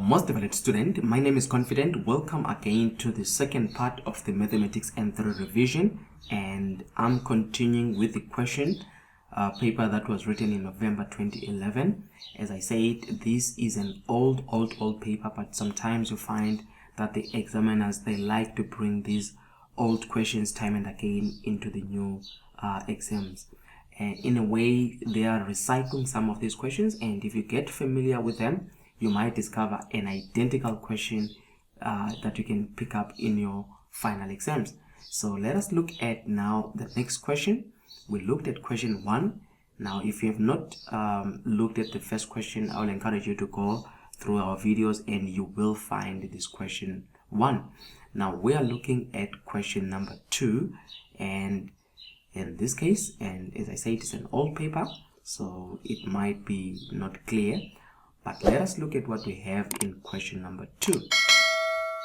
most developed student, my name is Confident. Welcome again to the second part of the Mathematics N3 revision, and I'm continuing with the question paper that was written in November 2011. As I said, this is an old paper, but sometimes you find that the examiners, they like to bring these old questions time and again into the new exams. And in a way, they are recycling some of these questions, and if you get familiar with them, you might discover an identical question that you can pick up in your final exams. So let us look at now the next question. We looked at question 1. Now, if you have not looked at the first question, I will encourage you to go through our videos and you will find this question 1. Now, we are looking at question number 2, and in this case, and as I said, it's an old paper, so it might be not clear. But let us look at what we have in question number 2.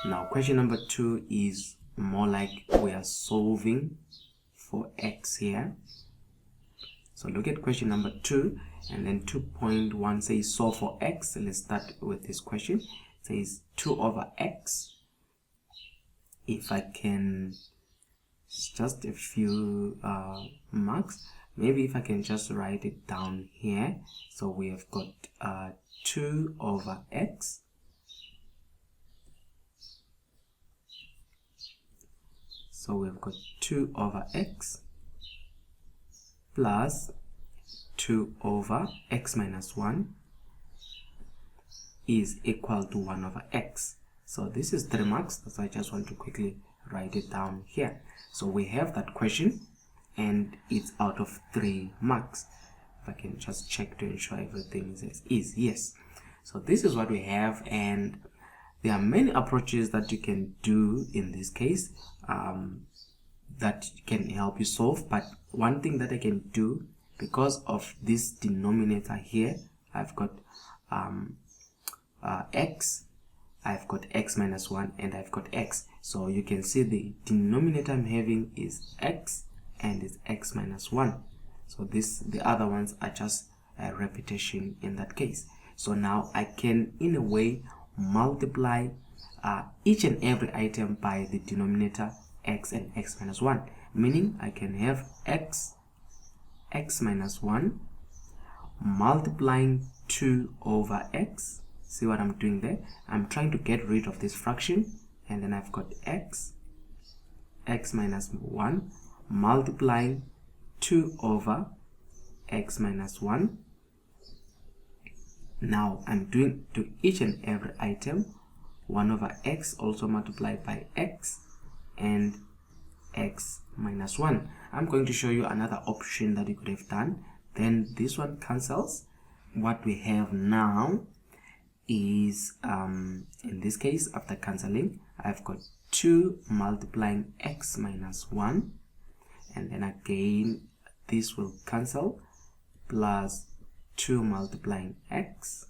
Now, question number 2 is more like we are solving for x here. So look at question number 2, and then 2.1 says solve for x. Let's start with this question. It says 2 over x. If I can, just a few marks. Maybe if I can just write it down here. So we have got 2 over x so we've got 2 over x plus 2 over x minus 1 is equal to 1 over x. So this is 3 marks, so I just want to quickly write it down here. So we have that question and it's out of 3 marks. If I can just check to ensure everything is yes. So this is what we have, and there are many approaches that you can do in this case that can help you solve. But one thing that I can do, because of this denominator here, I've got x, I've got x minus 1, and I've got x. So you can see the denominator I'm having is x and it's x minus 1. So the other ones are just a repetition in that case. So now I can, in a way, multiply each and every item by the denominator x and x minus 1. Meaning I can have x minus 1 multiplying 2 over x. See what I'm doing there? I'm trying to get rid of this fraction, and then I've got x minus 1 multiplying 2 over x minus 1. Now I'm doing to each and every item 1 over x also multiplied by x and x minus 1. I'm going to show you another option that you could have done. Then this one cancels. What we have now is in this case, after cancelling, I've got 2 multiplying x minus 1, and then again this will cancel, plus 2 multiplying x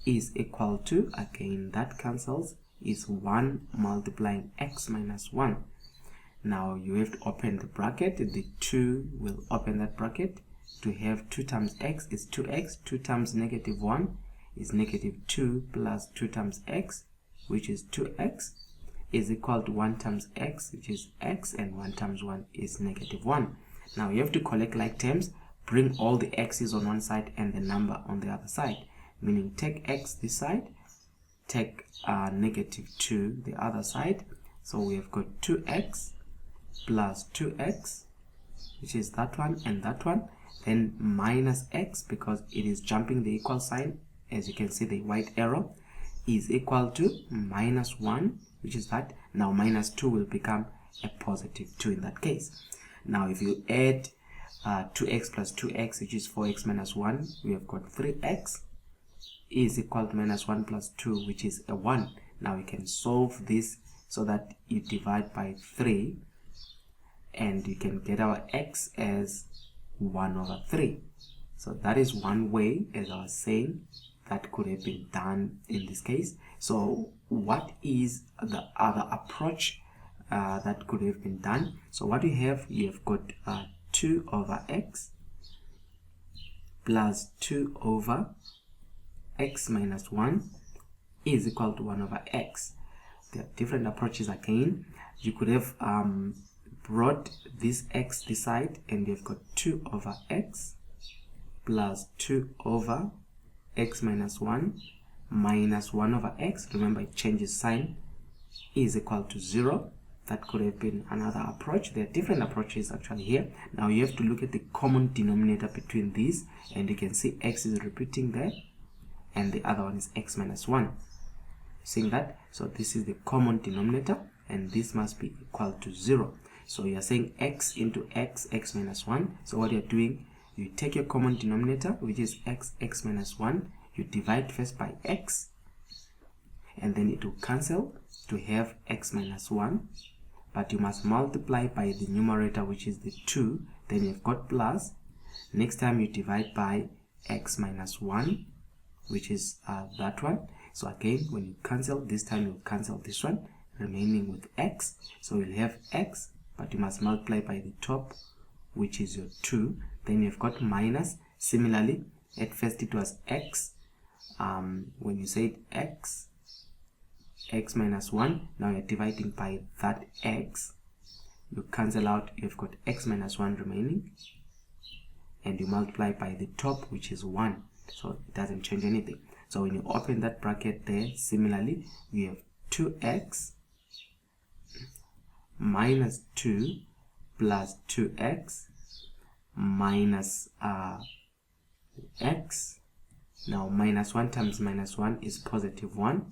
is equal to, again that cancels, is 1 multiplying x minus 1. Now you have to open the bracket. The 2 will open that bracket. To have 2 times x is 2x, 2 times negative 1 is negative 2, plus 2 times x, which is 2x, is equal to 1 times x, which is x, and 1 times 1 is negative 1. Now you have to collect like terms. Bring all the x's on one side and the number on the other side. Meaning take x this side, take negative 2 the other side. So we have got 2x plus 2x, which is that one and that one. Then minus x, because it is jumping the equal sign. As you can see, the white arrow is equal to minus 1, which is that. Now minus 2 will become a positive 2 in that case. Now if you add 2x plus 2x, which is 4x minus 1, we have got 3x is equal to minus 1 plus 2, which is a 1. Now you can solve this so that you divide by 3, and you can get our x as 1 over 3. So that is one way, as I was saying, that could have been done in this case. So what is the other approach that could have been done? So what you have got 2 over x plus 2 over x minus 1 is equal to 1 over x. There are different approaches again. You could have brought this x this side, and you've got 2 over x plus 2 over x minus 1 minus 1 over x. Remember, it changes sign, is equal to 0. That could have been another approach. There are different approaches actually here. Now you have to look at the common denominator between these, and you can see x is repeating there, and the other one is x minus 1. Seeing that? So this is the common denominator, and this must be equal to 0. So you are saying x into x, x minus 1. So what you're doing, you take your common denominator, which is x, x minus 1. You divide first by x, and then it will cancel to have x minus 1. But you must multiply by the numerator, which is the 2. Then you've got plus. Next time you divide by x minus 1, which is that one. So again, when you cancel, this time you'll cancel this one, remaining with x. So you'll have x, but you must multiply by the top, which is your 2. Then you've got minus. Similarly, at first it was x. When you said x, x minus 1, now you're dividing by that x. You cancel out, you've got x minus 1 remaining, and you multiply by the top, which is 1. So it doesn't change anything. So when you open that bracket there, similarly, we have 2x minus 2 plus 2x minus x. Now minus 1 times minus 1 is positive 1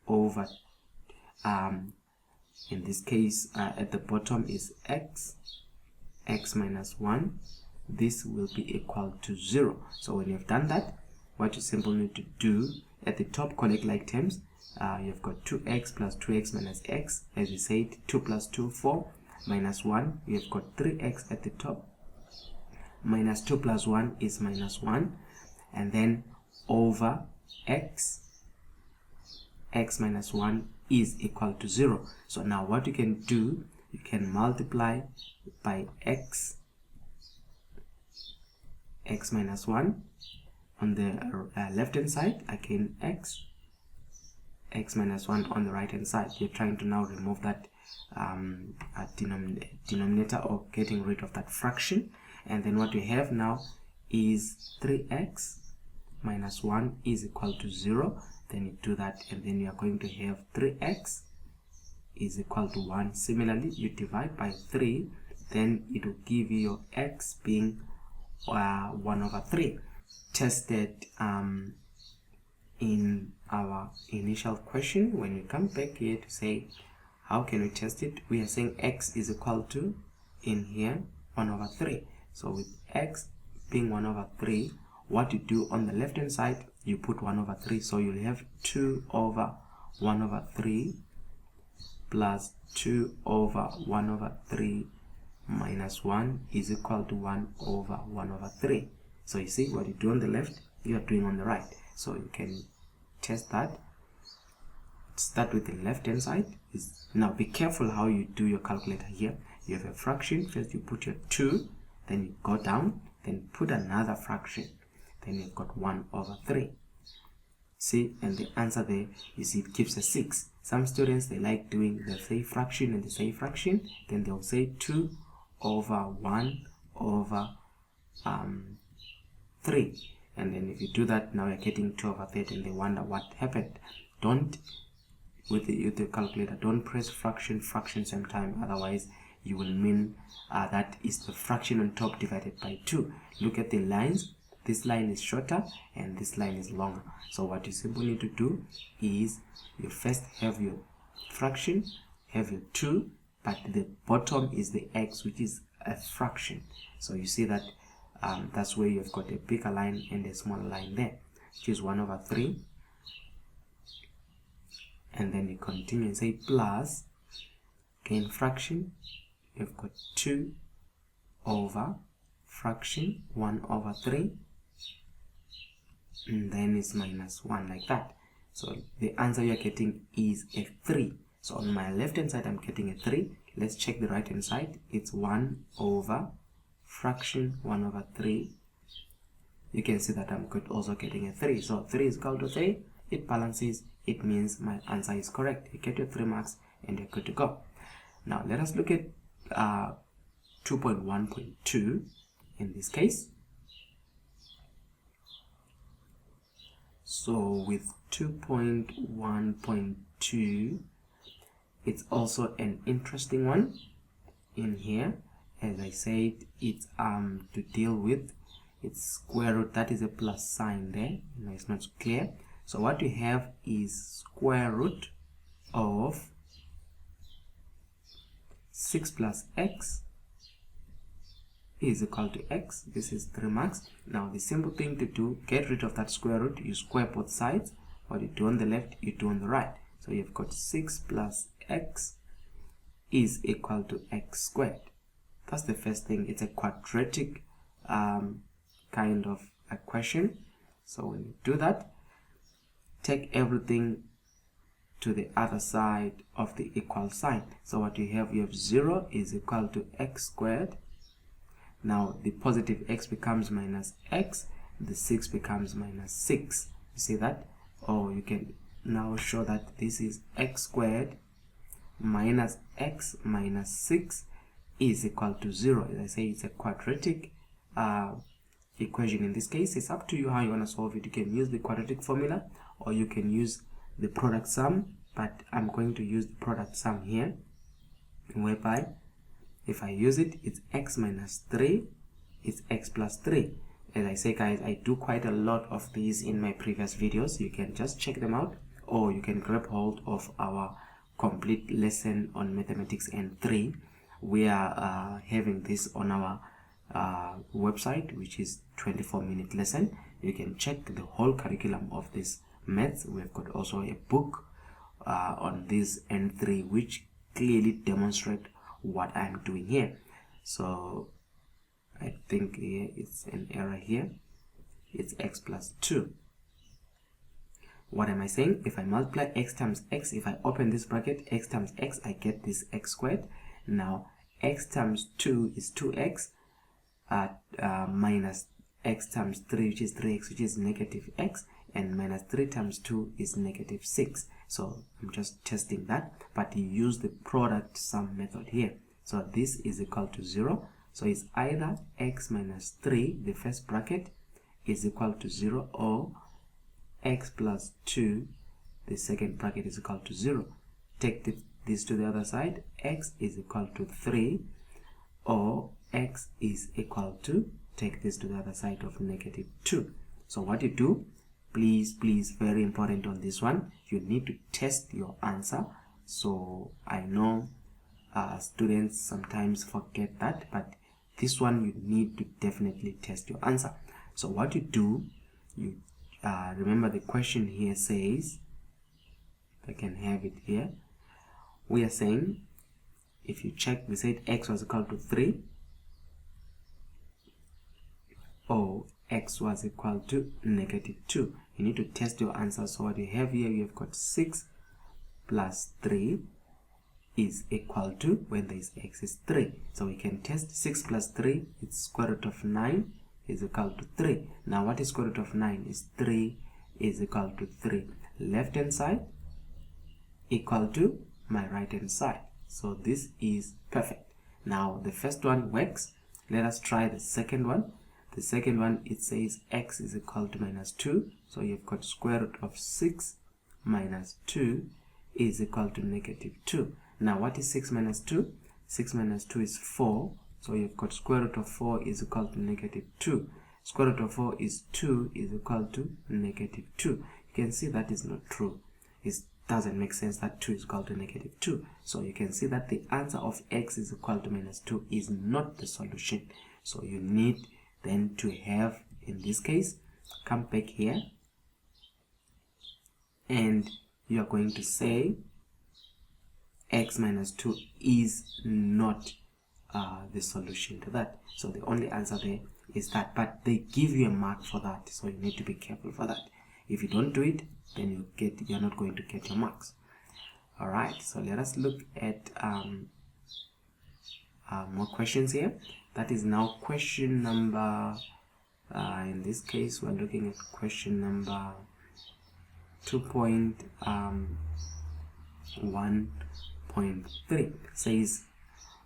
over, in this case, at the bottom is x, x minus 1. This will be equal to 0. So when you've done that, what you simply need to do at the top, collect like terms. You've got 2x plus 2x minus x. As we said, 2 plus 2, 4, minus 1. You've got 3x at the top. Minus 2 plus 1 is minus 1. And then over x, x minus 1 is equal to 0. So now what you can do, you can multiply by x, x minus 1. On the left hand side, again x, x minus 1 on the right hand side. You're trying to now remove that denominator, or getting rid of that fraction. And then what we have now is 3x minus 1 is equal to 0. Then you do that, and then you are going to have 3x is equal to 1. Similarly, you divide by 3, then it will give you your x being 1 over 3. Tested in our initial question. When we come back here to say how can we test it, we are saying x is equal to, in here, 1 over 3. So with x being 1 over 3, what you do on the left hand side, you put 1 over 3. So you'll have 2 over 1 over 3 plus 2 over 1 over 3 minus 1 is equal to 1 over 1 over 3. So you see what you do on the left, you are doing on the right. So you can test that. Start with the left hand side. Now be careful how you do your calculator here. You have a fraction. First you put your 2, then you go down, then put another fraction. Then you've got 1 over 3. See, and the answer there, you see it gives a 6. Some students, they like doing the say fraction and the say fraction. Then they'll say 2 over 1 over 3. And then if you do that, now you're getting 2 over 30, and they wonder what happened. Don't, with the calculator, don't press fraction same time, otherwise you will mean that is the fraction on top divided by 2. Look at the lines. This line is shorter and this line is longer. So what you simply need to do is you first have your fraction, have your 2, but the bottom is the x, which is a fraction. So you see that that's where you've got a bigger line and a smaller line there, which is 1 over 3. And then you continue and say plus, again fraction, you've got 2 over fraction 1 over 3, and then it's minus 1, like that. So the answer you're getting is a 3. So on my left hand side I'm getting a 3. Let's check the right hand side. It's 1 over fraction 1 over 3. You can see that I'm also getting a 3. So 3 is equal to 3. It balances, it means my answer is correct. You get your 3 marks and you're good to go. Now let us look at 2.1.2 in this case. So with 2.1.2, it's also an interesting one in here. As I said, it's to deal with its square root. That is a plus sign there. No, it's not clear. So what we have is square root of 6 plus x is equal to x. This is 3 marks. Now the simple thing to do, get rid of that square root. You square both sides. What you do on the left, you do on the right. So you've got 6 plus x is equal to x squared. That's the first thing. It's a quadratic kind of a question. So when you do that, take everything to the other side of the equal sign. So what you have 0 is equal to x squared. Now the positive x becomes minus x, the 6 becomes minus 6. You see that? Or you can now show that this is x squared minus x minus 6 is equal to 0. As I say, it's a quadratic equation. In this case, it's up to you how you want to solve it. You can use the quadratic formula or you can use the product sum, but I'm going to use the product sum here, whereby if I use it, it's x minus 3, it's x plus 3. As I say, guys, I do quite a lot of these in my previous videos. You can just check them out, or you can grab hold of our complete lesson on mathematics and 3. We are having this on our website, which is 24-minute lesson. You can check the whole curriculum of this maths. We've got also a book on this N3, which clearly demonstrate what I'm doing here. So I think here it's an error here. It's x plus 2. What am I saying? If I multiply x times x, if I open this bracket, x times x, I get this x squared. Now x times 2 is 2x minus x times 3, which is 3x, which is negative x, and minus 3 times 2 is negative 6. So I'm just testing that, but you use the product sum method here. So this is equal to 0. So it's either x minus 3, the first bracket, is equal to 0, or x plus 2, the second bracket, is equal to 0. Take this to the other side, x is equal to 3, or x is equal to, take this to the other side, of negative 2. So what you do, please, very important on this one, you need to test your answer. So I know students sometimes forget that, but this one you need to definitely test your answer. So what you do, you remember the question here says, if I can have it here, we are saying, if you check, we said x was equal to 3, or x was equal to negative 2. You need to test your answer. So what you have here, you have got 6 plus 3 is equal to, when there is x is 3. So we can test 6 plus 3, it's square root of 9 is equal to 3. Now what is square root of 9? Is 3 is equal to 3. Left hand side equal to my right hand side. So this is perfect. Now the first one works. Let us try the second one. The second one, it says x is equal to minus 2. So you've got square root of 6 minus 2 is equal to negative 2. Now what is 6 minus 2? 6 minus 2 is 4. So you've got square root of 4 is equal to negative 2. Square root of 4 is 2 is equal to negative 2. You can see that is not true. It doesn't make sense that 2 is equal to negative 2. So you can see that the answer of x is equal to minus 2 is not the solution. So you need then to have, in this case, come back here, and you are going to say x minus 2 is not the solution to that. So the only answer there is that, but they give you a mark for that, so you need to be careful for that. If you don't do it, then you're not going to get your marks. All right, so let us look at more questions here. That is now question number, in this case we're looking at question number 2.1.3 says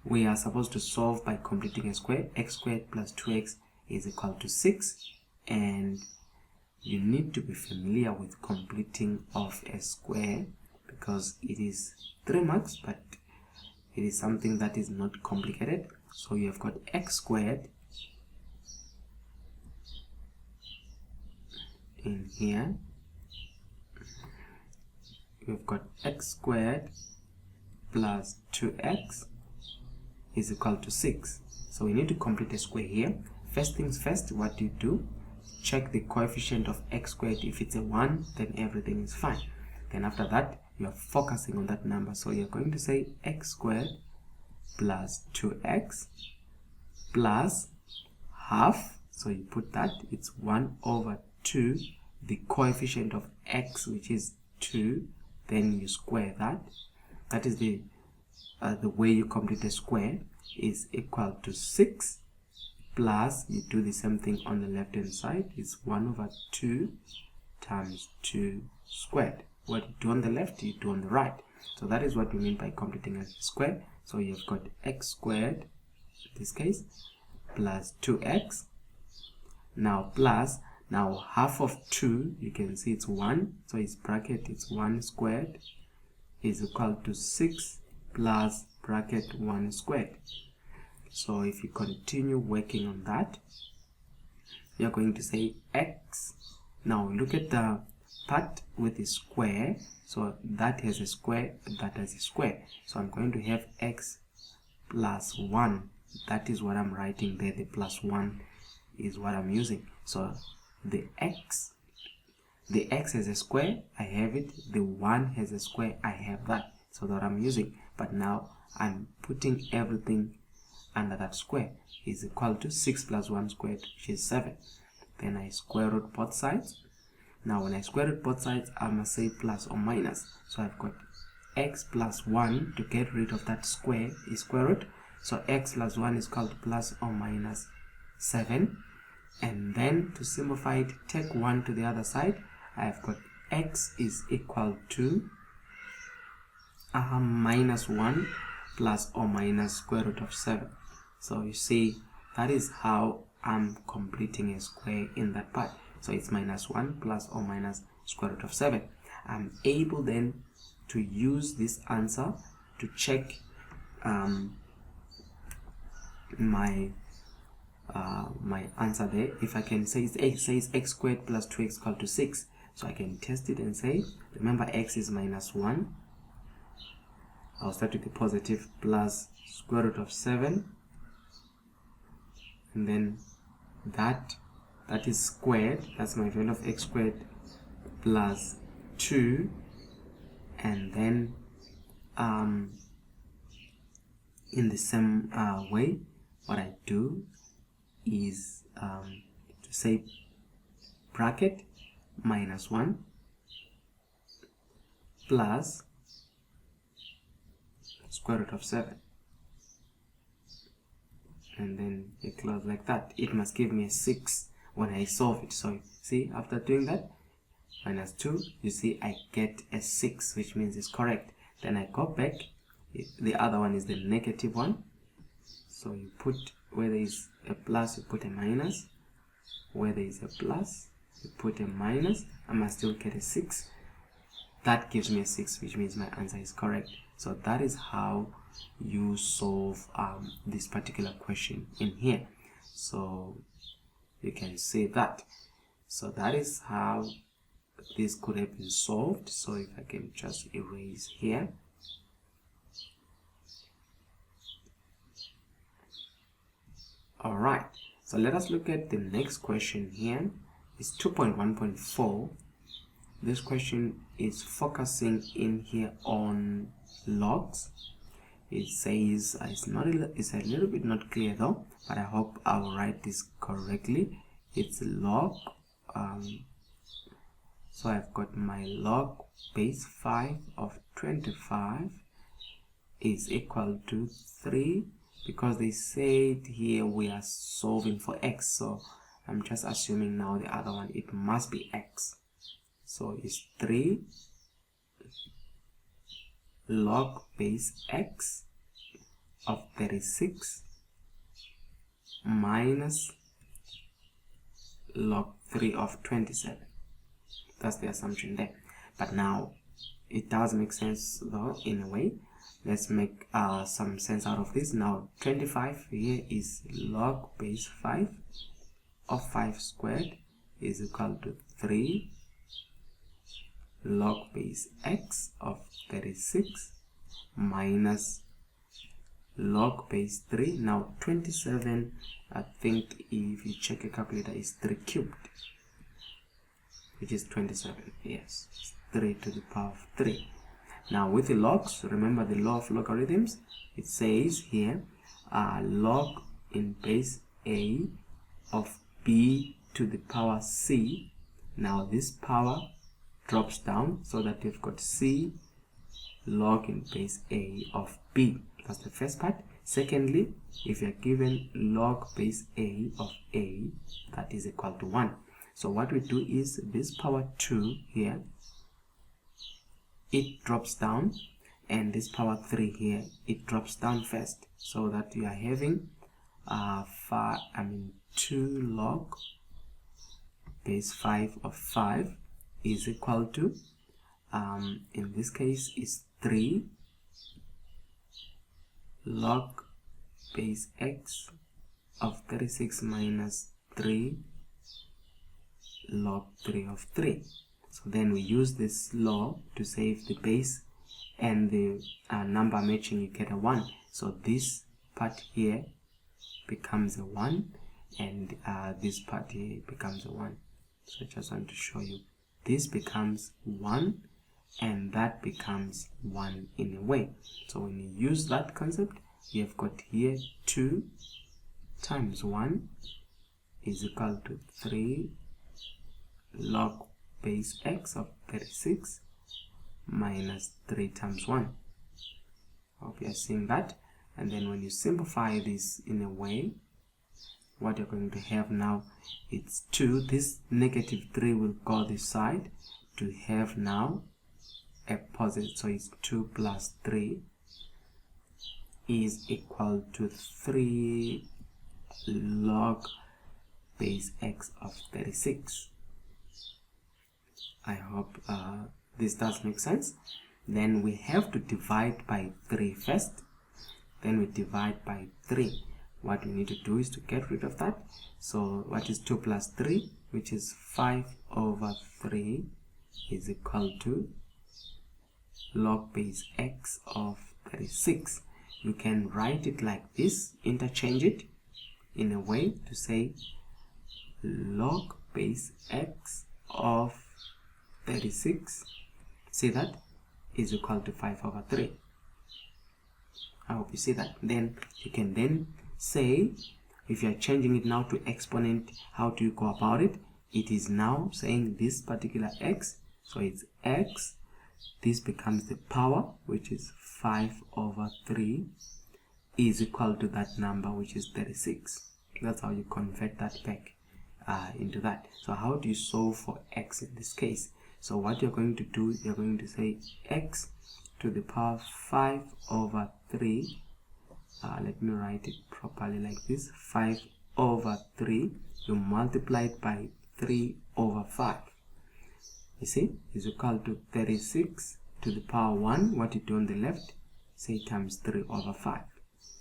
we are supposed to solve by completing a square. X squared plus 2x is equal to 6, and you need to be familiar with completing of a square because it is 3 marks, but it is something that is not complicated. So you have got x squared in here. We've got x squared plus 2x is equal to 6. So we need to complete a square here. First things first, what do? Check the coefficient of x squared. If it's a 1, then everything is fine. Then after that, you are focusing on that number. So you're going to say x squared plus 2x plus half. So you put that, it's 1 over 2, the coefficient of x, which is 2. Then you square that. That is the way you complete a square, is equal to 6 plus, you do the same thing on the left hand side, is 1 over 2 times 2 squared. What you do on the left, you do on the right. So that is what we mean by completing a square. So you've got x squared, in this case, plus 2x. Now plus, now half of 2, you can see it's 1, so it's bracket, it's 1 squared is equal to 6 plus bracket 1 squared. So if you continue working on that, you're going to say x. Now look at the part with the square. So that has a square, that has a square. So I'm going to have x plus 1. That is what I'm writing there. The plus 1 is what I'm using. So the x has a square, I have it. The 1 has a square, I have that. So that I'm using. But now I'm putting everything under that square. Is equal to 6 plus 1 squared, which is 7. Then I square root both sides. Now when I square root both sides, I must say plus or minus. So I've got x plus 1 to get rid of that square is square root. So x plus 1 is called plus or minus 7. And then to simplify it, take 1 to the other side. I've got x is equal to minus 1 plus or minus square root of 7. So you see, that is how I'm completing a square in that part. So it's minus 1 plus or minus square root of 7. I'm able then to use this answer to check my answer there. If I can say it says x squared plus 2x equal to 6. So I can test it and say, remember x is minus 1. I'll start with the positive plus square root of 7. And then that is squared. That's my value of x squared plus 2. And then in the same way, what I do is to say bracket minus 1 plus square root of 7. And then you close like that. It must give me a 6 when I solve it. So see, after doing that, minus 2, you see I get a 6, which means it's correct. Then I go back. The other one is the negative one. So you put, where there is a plus, you put a minus. Where there is a plus, you put a minus. I must still get a 6. That gives me a 6, which means my answer is correct. So that is how you solve this particular question in here. So you can see that. So that is how this could have been solved. So if I can just erase here. Alright, so let us look at the next question here. It's 2.1.4. This question is focusing in here on logs. It says it's a little bit not clear though, but I hope I will write this correctly. It's log. So I've got my log base 5 of 25 is equal to 3, because they said here we are solving for x. So I'm just assuming now the other one, it must be x. So it's 3 log base x of 36 minus log 3 of 27. That's the assumption there. But now it does make sense though in a way. Let's make some sense out of this. Now 25 here is log base 5 of 5 squared is equal to 3 log base x of 36 minus log base 3. Now 27, I think if you check a calculator, is 3 cubed, which is 27. Yes, 3 to the power of 3. Now with the logs, remember the law of logarithms. It says here log in base a of b to the power c. Now this power drops down so that you've got c log in base a of b. That's the first part. Secondly, if you're given log base a of a, that is equal to 1. So what we do is this power 2 here, it drops down, and this power 3 here, it drops down first, so that you are having 2 log base 5 of 5 is equal to in this case is 3 log base x of 36 minus 3 log 3 of 3. So then we use this law to say if the base and the number matching, you get a 1. So this part here becomes a 1, and this part here becomes a 1. So I just want to show you this becomes 1 and that becomes 1 in a way. So when you use that concept, you have got here 2 times 1 is equal to 3 log base x of 36 minus 3 times 1. Hope you are seeing that. And then when you simplify this in a way, what you're going to have now, it's 2. This negative 3 will go this side to have now a positive. So it's 2 plus 3 is equal to 3 log base x of 36. I hope this does make sense. Then we have to divide by 3 first. Then we divide by 3. What we need to do is to get rid of that. So what is 2 plus 3, which is 5 over 3, is equal to log base x of 36. You can write it like this, interchange it in a way to say log base x of 36, see that, is equal to 5 over 3. I hope you see that. Then you can then say, if you are changing it now to exponent, how do you go about it? It is now saying this particular x, so it's x, this becomes the power, which is 5 over 3, is equal to that number, which is 36. That's how you convert that back into that. So how do you solve for x in this case? So what you're going to do, you're going to say x to the power 5 over 3. Let me write it properly like this. 5 over 3, you multiply it by 3 over 5. You see, is equal to 36 to the power 1. What you do on the left, say times 3 over 5.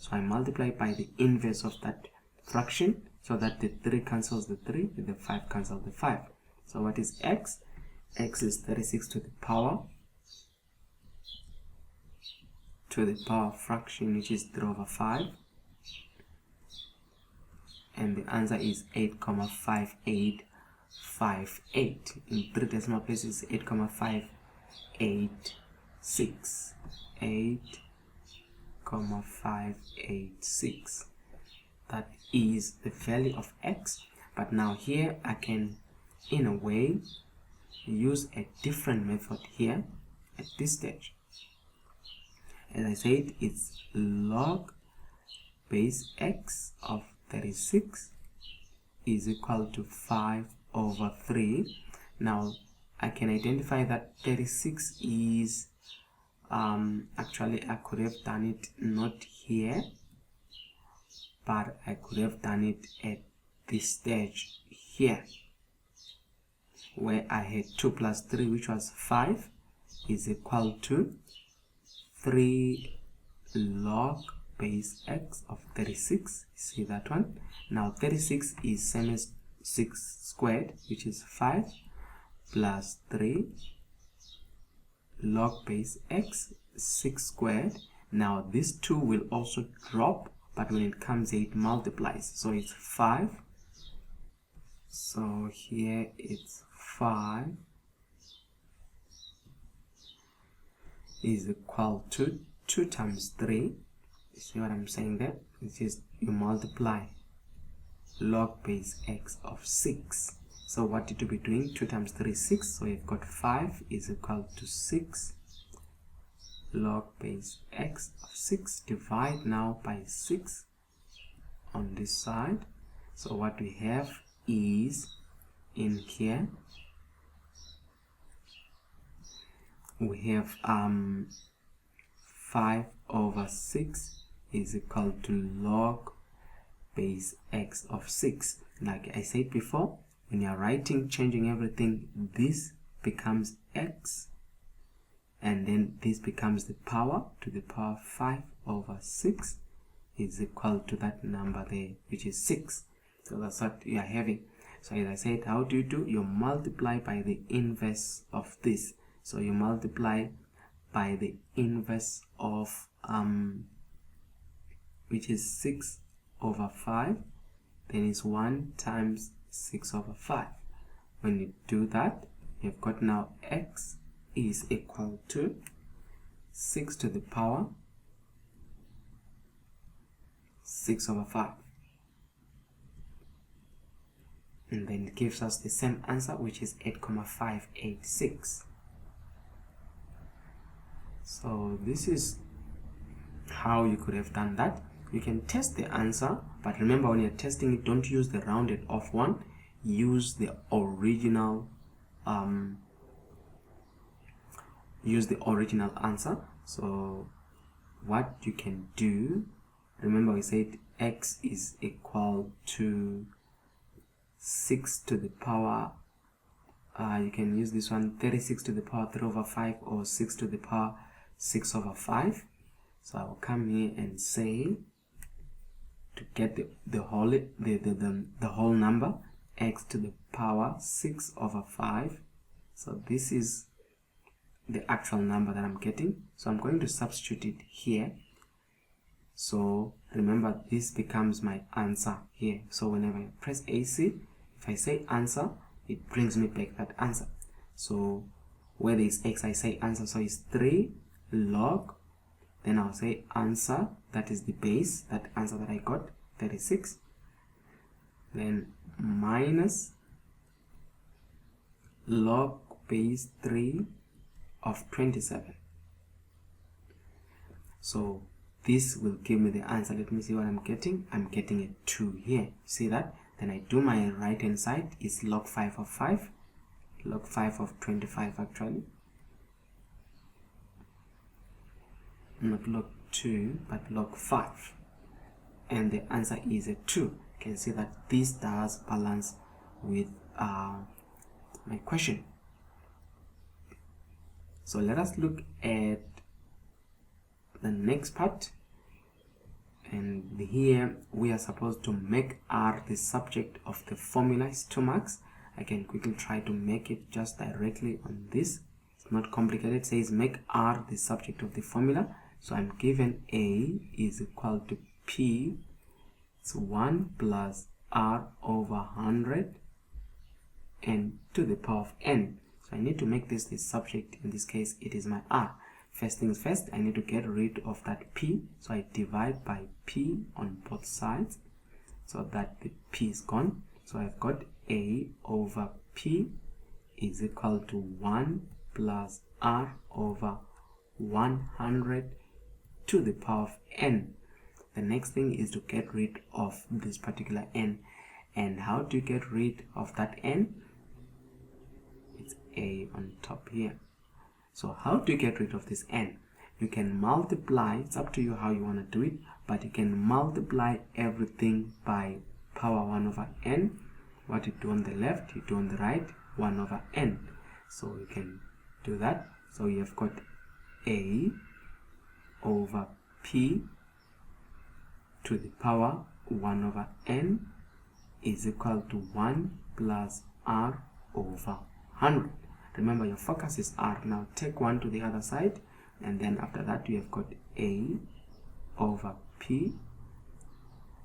So I multiply by the inverse of that fraction, so that the 3 cancels the 3, the 5 cancels the 5. So what is x? X is 36 to the power fraction, which is 3 over 5. And the answer is 8,5858. In 3 decimal places, 8,586. 8,586. That is the value of x. But now here I can, in a way, use a different method here at this stage. As I said, it's log base x of 36 is equal to 5 over 3. Now I can identify that 36 is actually I could have done it not here, but I could have done it at this stage here, where I had 2 plus 3, which was 5, is equal to 3 log base x of 36. See that one? Now 36 is same as 6 squared, which is 5, plus 3 log base x, 6 squared. Now this 2 will also drop, but when it comes here it multiplies, so it's 5. So here it's 5 is equal to 2 times 3. You see what I'm saying there? It's just you multiply log base x of 6. So what did you be doing? 2 times 3 is 6. So you've got 5 is equal to 6 log base x of 6. Divide now by 6 on this side. So what we have is, in here we have 5 over 6 is equal to log base x of 6. Like I said before, when you're writing, changing everything, this becomes x, and then this becomes the power to the power 5 over 6 is equal to that number there, which is 6. So that's what you are having. So as I said, how do? You multiply by the inverse of this. So you multiply by the inverse of which is 6 over 5, then it's 1 times 6 over 5. When you do that, you've got now x is equal to 6 to the power 6 over 5. And then it gives us the same answer, which is 8,586. So this is how you could have done that. You can test the answer, but remember, when you're testing it, don't use the rounded off one. Use the original answer. So what you can do, remember we said x is equal to 6 to the power, you can use this one, 36 to the power 3 over 5, or 6 to the power 6 over 5. So I will come here and say, to get the whole number, x to the power 6 over 5. So this is the actual number that I'm getting. So I'm going to substitute it here. So remember, this becomes my answer here. So whenever I press AC, if I say answer, it brings me back that answer. So where there is x, I say answer. So it's 3 log, then I'll say answer, that is the base, that answer that I got, 36, then minus log base 3 of 27. So this will give me the answer. Let me see what I'm getting. I'm getting a 2 here. See that? Then I do my right hand side is log 5 of 5, log 5 of 25 actually. Not log 2, but log 5. And the answer is a 2. You can see that this does balance with my question. So let us look at the next part. And here we are supposed to make R the subject of the formula. It's 2 marks. I can quickly try to make it just directly on this. It's not complicated. It says make R the subject of the formula. So I'm given A is equal to P. It's 1 plus R over 100 and to the power of n. So I need to make this the subject. In this case, it is my R. First things first, I need to get rid of that P. So I divide by P on both sides so that the P is gone. So I've got A over P is equal to 1 plus R over 100 to the power of n. The next thing is to get rid of this particular n. And how do you get rid of that n? It's a on top here. So how do you get rid of this n? You can multiply, it's up to you how you want to do it, but you can multiply everything by power 1 over n. What you do on the left, you do on the right, 1 over n. So you can do that. So you have got a over p to the power 1 over n is equal to 1 plus r over 100. Remember, your focus is r. Now take 1 to the other side, and then after that you have got a over p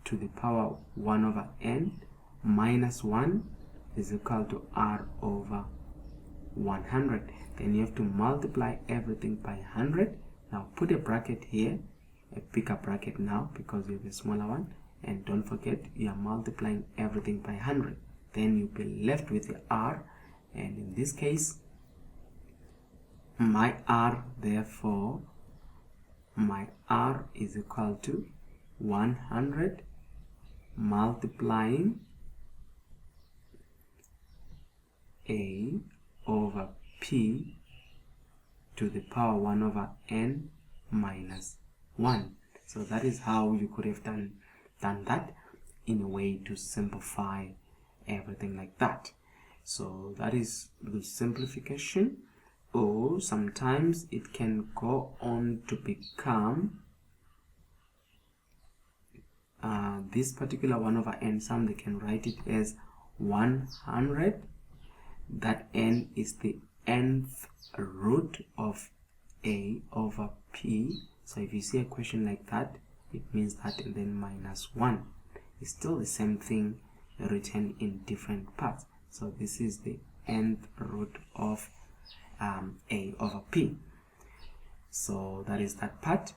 to the power 1 over n minus 1 is equal to r over 100. Then you have to multiply everything by 100. Now put a bracket here, a bigger bracket now because you have a smaller one, and don't forget you are multiplying everything by 100. Then you'll be left with the r, and in this case my r, therefore my r is equal to 100 multiplying a over p to the power 1 over n minus 1. So that is how you could have done that in a way to simplify everything like that. So that is the simplification. Or sometimes it can go on to become this particular 1 over n. Some they can write it as 100. That n is the nth root of a over p. So if you see a question like that, it means that, and then minus 1 is still the same thing written in different parts. So this is the nth root of a over p. So that is that part.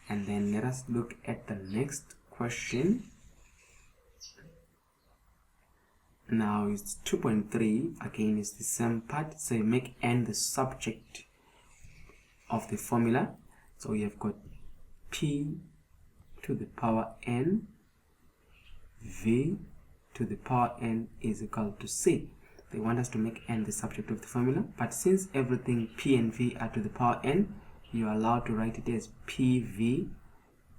And then let us look at the next question. Now it's 2.3. Again, it's the same part. So you make n the subject of the formula. So you have got p to the power n, v to the power n is equal to c. They want us to make n the subject of the formula, but since everything p and v are to the power n, you are allowed to write it as pv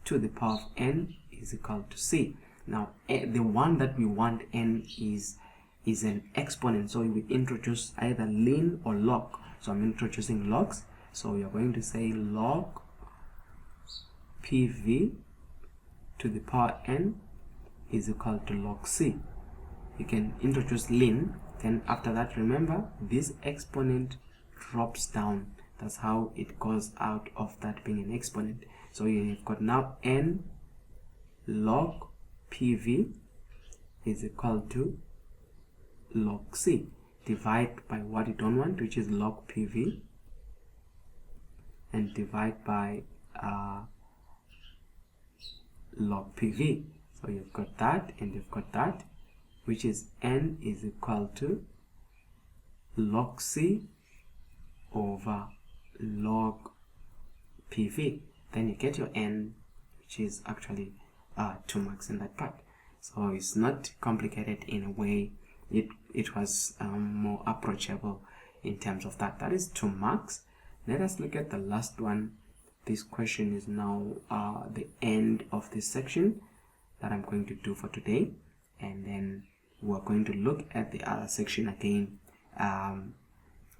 to the power of n is equal to c. Now the one that we want, n, is an exponent, so we introduce either ln or log. So I'm introducing logs, so we are going to say log pv to the power n is equal to log c. You can introduce ln, then after that, remember, this exponent drops down. That's how it goes out of that being an exponent. So you've got now n log pv is equal to log c. Divide by what you don't want, which is log pv, and divide by log pv. So you've got that and you've got that, which is n is equal to log c over log pv. Then you get your n, which is actually 2 marks in that part. So it's not complicated in a way. It was more approachable in terms of that. That is 2 marks. Let us look at the last one. This question is now the end of this section that I'm going to do for today, and then we're going to look at the other section again,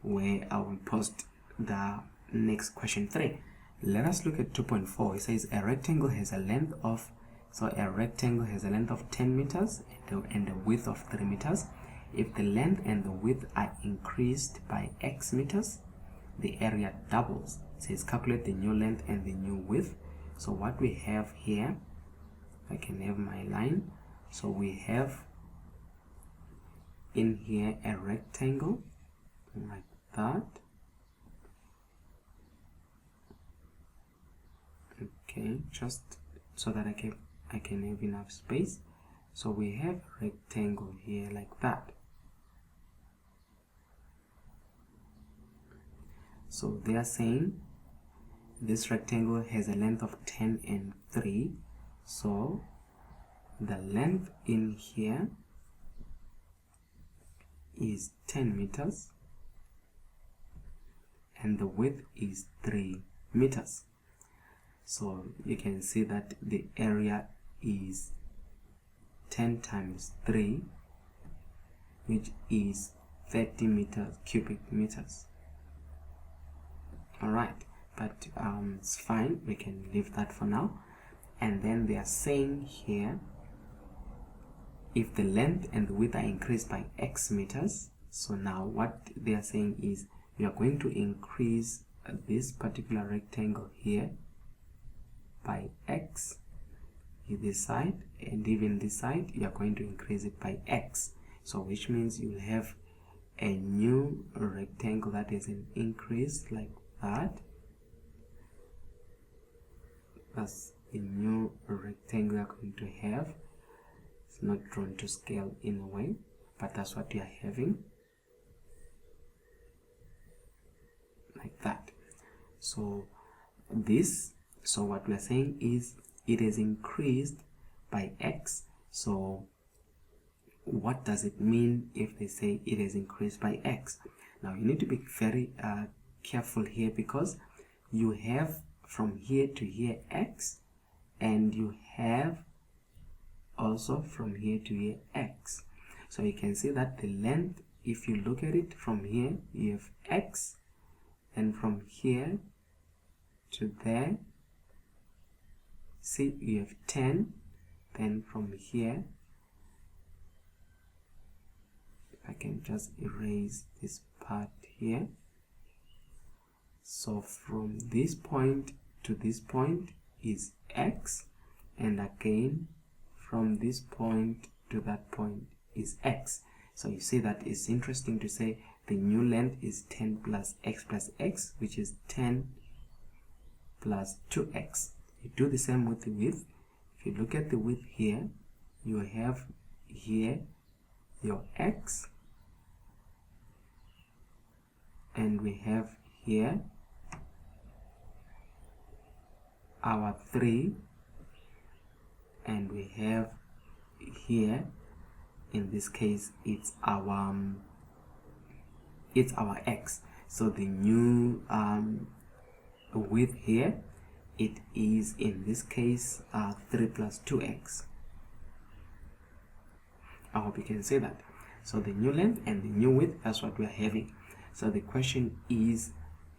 where I will post the next question 3. Let us look at 2.4. It says a rectangle has a length of, a rectangle has a length of 10 meters and a width of 3 meters. If the length and the width are increased by x meters, the area doubles. It says calculate the new length and the new width. So what we have here, I can have my line. So we have in here a rectangle like that. Okay, just so that I can have enough space. So we have a rectangle here like that. So they are saying this rectangle has a length of 10 and 3. So the length in here is 10 meters and the width is 3 meters. So you can see that the area is 10 times 3, which is 30 cubic meters. Alright, but it's fine, we can leave that for now. And then they are saying here, if the length and the width are increased by x meters, so now what they are saying is you are going to increase this particular rectangle here by x in this side, and even this side you are going to increase it by x. So which means you will have a new rectangle that is an increase like that. That's a new rectangle you are going to have. It's not drawn to scale in a way, but that's what you are having, like that. So what we are saying is it is increased by x. So what does it mean if they say it is increased by x? Now you need to be very careful here, because you have from here to here x, and you have also from here to here x. So you can see that the length, if you look at it from here, you have x, and from here to there, see, you have 10. Then from here, I can just erase this part here. So from this point to this point is x, and again from this point to that point is x. So you see that it's interesting to say the new length is 10 plus x, which is 10 plus 2x. You do the same with the width. If you look at the width here, you have here your x, and we have here our 3, and we have here, in this case, it's our x. So the new width here, it is in this case 3 plus 2x. I hope you can say that. So the new length and the new width, that's what we are having. So the question is,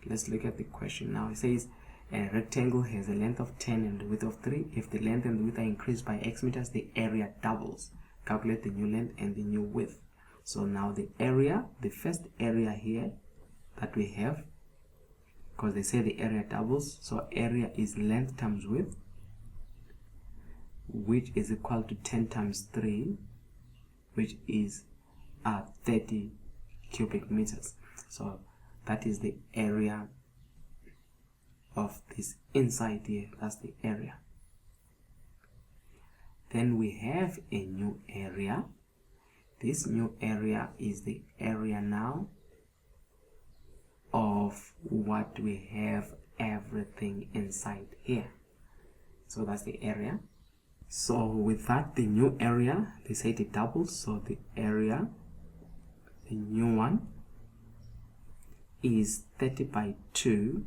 let's look at the question now. It says a rectangle has a length of 10 and a width of 3. If the length and the width are increased by x meters, the area doubles. Calculate the new length and the new width. So now the area, the first area here that we have, because they say the area doubles, so area is length times width, which is equal to 10 times 3, which is 30 cubic meters. So that is the area of this inside here. That's the area. Then we have a new area. This new area is the area now of what we have everything inside here. So that's the area. So with that, the new area, they say it doubles. So the area, the new one, is 30 by 2,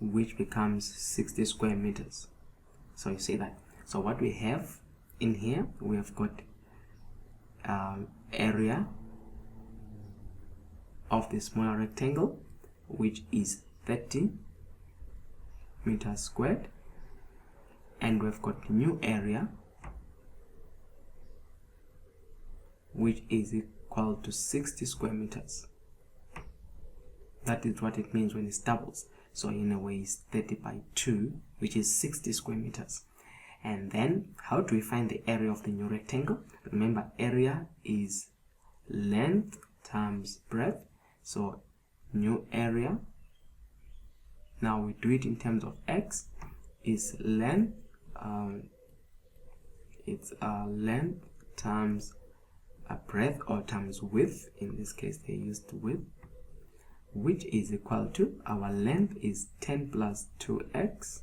which becomes 60 square meters. So you see that. So what we have in here, we have got area of the smaller rectangle, which is 30 meters squared, and we've got new area, which is equal to 60 square meters. That is what it means when it doubles. So in a way, it's 30 by 2, which is 60 square meters. And then how do we find the area of the new rectangle? Remember, area is length times breadth. So new area, now we do it in terms of x, is length, length times breadth, or times width. In this case they used width, which is equal to, our length is 10 plus 2x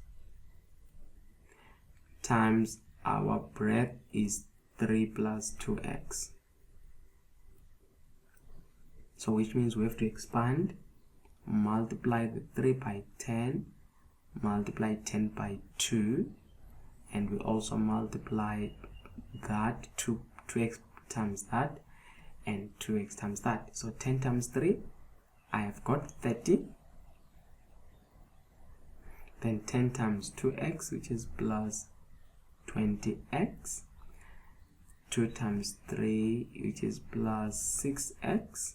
times our breadth is 3 plus 2x. So which means we have to expand multiply the 3 by 10, multiply 10 by 2, and we also multiply that 2x times that and 2x times that. So 10 times 3, I have got 30. Then 10 times 2x, which is plus 20x. 2 times 3, which is plus 6x.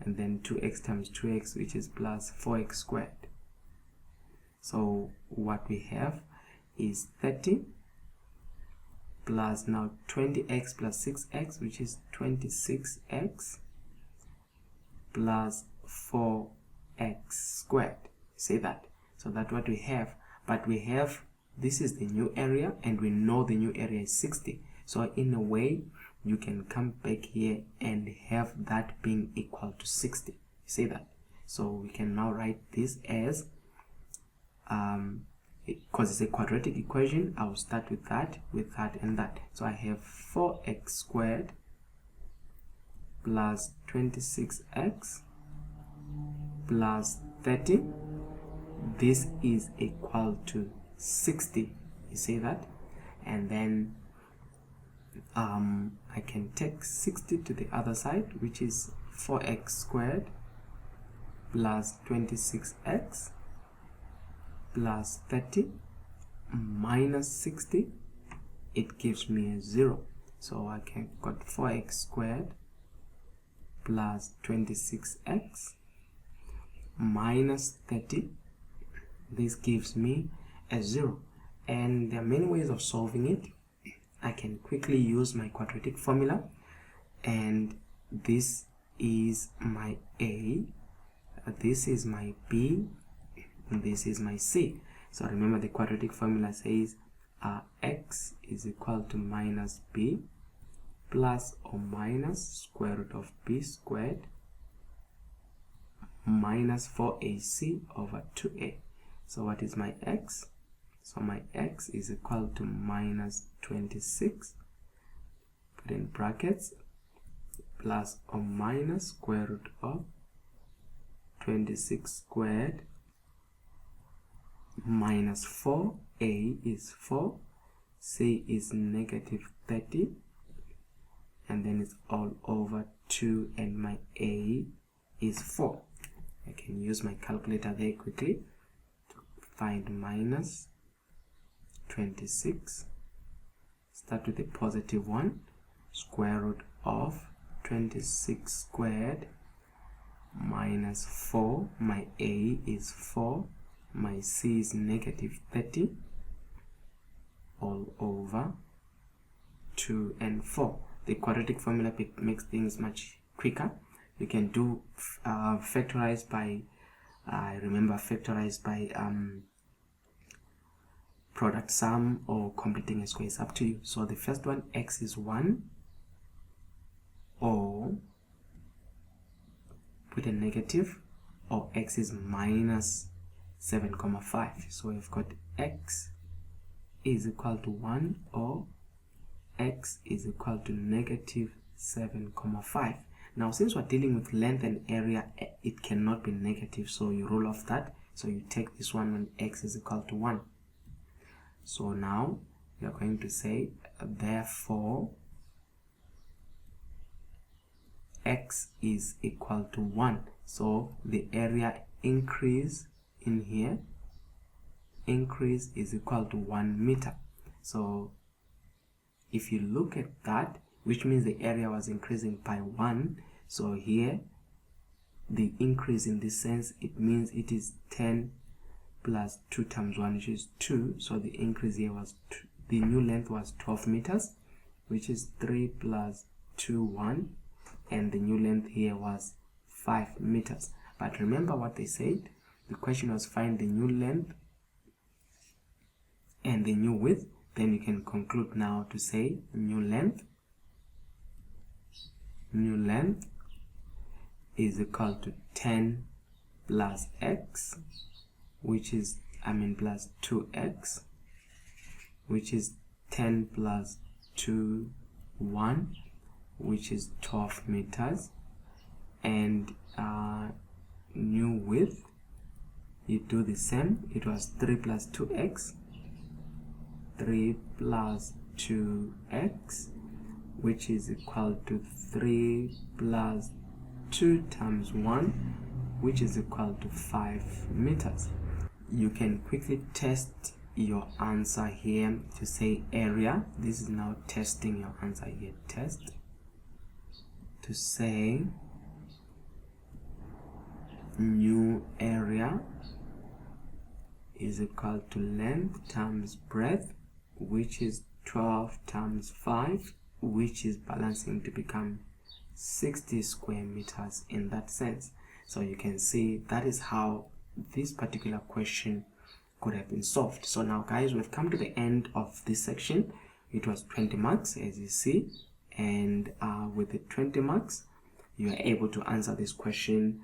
And then 2x times 2x, which is plus 4x squared. So what we have is 30 plus now 20x plus 6x, which is 26x plus 4x squared. See that? So that's what we have. But we have, this is the new area, and we know the new area is 60. So in a way, you can come back here and have that being equal to 60. You see that? So we can now write this as, because it's a quadratic equation, I will start with that, and that. So I have 4x squared plus 26x plus 30. This is equal to 60. You see that? And then I can take 60 to the other side, which is 4x squared plus 26x plus 30 minus 60. It gives me a 0. So I can got 4x squared plus 26x minus 30. This gives me a 0. And there are many ways of solving it. I can quickly use my quadratic formula, and this is my A, this is my B, and this is my C. So remember, the quadratic formula says x is equal to minus b plus or minus square root of b squared minus 4ac over 2a. So what is my x? So my x is equal to minus 26, put in brackets, plus or minus square root of 26 squared minus 4, a is 4, c is negative 30, and then it's all over 2, and my a is 4. I can use my calculator there quickly to find minus 26, start with a positive 1, square root of 26 squared minus 4, my a is 4, my c is negative 30, all over 2 and 4. The quadratic formula makes things much quicker. You can do factorize by, I remember factorize by product sum or completing a square. Is up to you. So the first one, x is 1, or put a negative, or x is minus 7,5. So we've got x is equal to 1, or x is equal to negative 7,5. Now since we're dealing with length and area, it cannot be negative, so you rule off that. So you take this one when x is equal to 1. So now we are going to say, therefore x is equal to 1. So the area increase in here, increase is equal to 1 meter. So if you look at that, which means the area was increasing by 1, so here the increase in this sense, it means it is 10 plus 2 times 1, which is 2. So the increase here was 2. The new length was 12 meters, which is 3 plus 2, 1, and the new length here was 5 meters. But remember what they said, the question was find the new length and the new width. Then you can conclude now to say new length is equal to 10 plus x, which is, plus 2x, which is 10 plus 2, 1, which is 12 meters, and new width, you do the same. It was 3 plus 2x, 3 plus 2x, which is equal to 3 plus 2 times 1, which is equal to 5 meters. You can quickly test your answer here to say area. This is now testing your answer here. Test to say new area is equal to length times breadth, which is 12 times 5, which is balancing to become 60 square meters in that sense. So you can see that is how this particular question could have been solved. So now guys, we've come to the end of this section. It was 20 marks as you see, and with the 20 marks you are able to answer this question.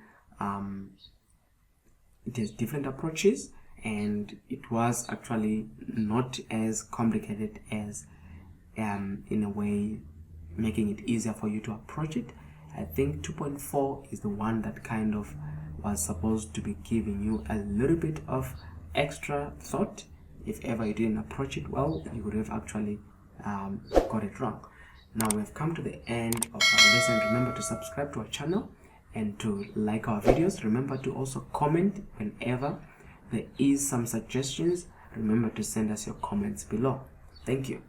It has different approaches, and it was actually not as complicated as in a way making it easier for you to approach it. I think 2.4 is the one that kind of was supposed to be giving you a little bit of extra thought. If ever you didn't approach it well, you would have actually got it wrong. Now we've come to the end of our lesson. Remember to subscribe to our channel and to like our videos. Remember to also comment whenever there is some suggestions. Remember to send us your comments below. Thank you.